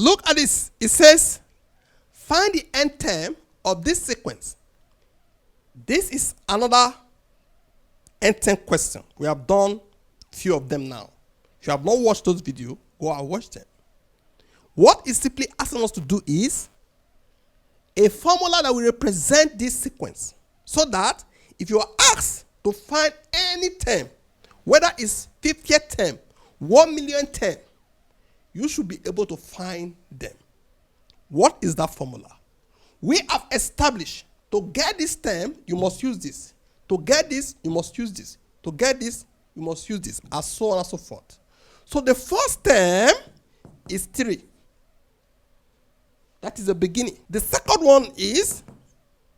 look at this. It says, find the end term of this sequence. This is another end term question. We have done few of them now. If you have not watched those videos, go and watch them. What it's simply asking us to do is a formula that will represent this sequence, so that if you are asked to find any term, whether it's 50th term, 1 million term, you should be able to find them. What is that formula? We have established to get this term, you must use this. To get this, you must use this. To get this, you must use this, and so on and so forth. So the first term is 3. That is the beginning. The second one is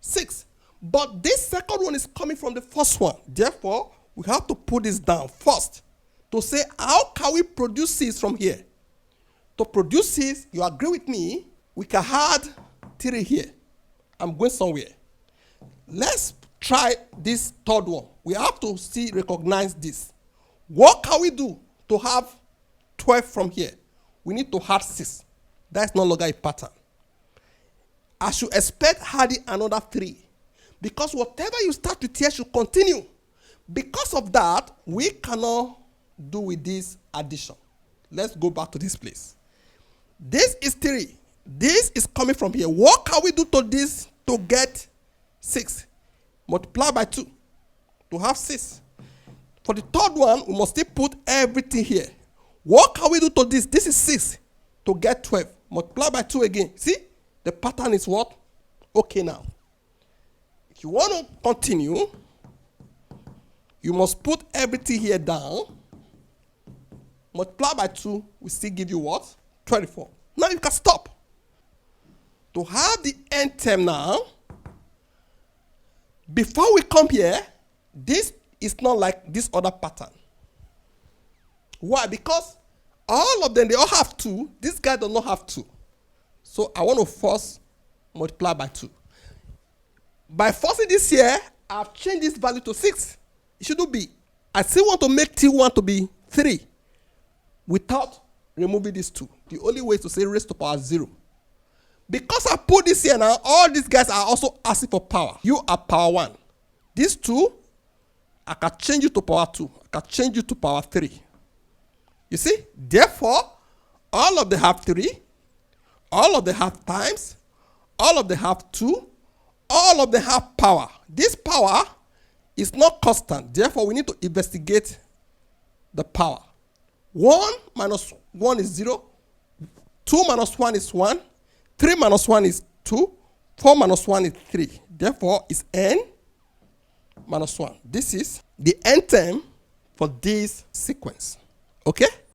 6. But this second one is coming from the first one. Therefore, we have to put this down first to say, how can we produce 6 from here? To produce 6, you agree with me, we can add 3 here. I'm going somewhere. Let's try this third one. We have to recognize this. What can we do to have 12 from here? We need to add 6. That's no longer a pattern. I should expect adding another 3. Because whatever you start with here should continue. Because of that, we cannot do with this addition. Let's go back to this place. This is 3. This is coming from here. What can we do to this to get 6? Multiply by 2 to have 6. For the third one, we must still put everything here. What can we do to this? This is 6 to get 12. Multiply by 2 again. See? The pattern is what? Okay now. If you want to continue, you must put everything here down. Multiply by 2 will still give you what? 24. Now you can stop. To have the end term now, before we come here, this is not like this other pattern. Why? Because all of them, they all have 2. This guy does not have 2. So I want to first multiply by 2. By forcing this here, I've changed this value to 6. It shouldn't be. I still want to make T1 to be 3 without removing this 2. The only way is to say raised to power 0. Because I put this here now, all these guys are also asking for power. You are power 1. These 2, I can change it to power 2. I can change it to power 3. You see? Therefore, all of them have 3. All of them have times. All of them have 2. All of them have power. This power is not constant. Therefore, we need to investigate the power. 1 minus 1 is 0. 2 minus 1 is 1. 3 minus 1 is 2. 4 minus 1 is 3. Therefore, it's n minus 1. This is the end term for this sequence. Okay?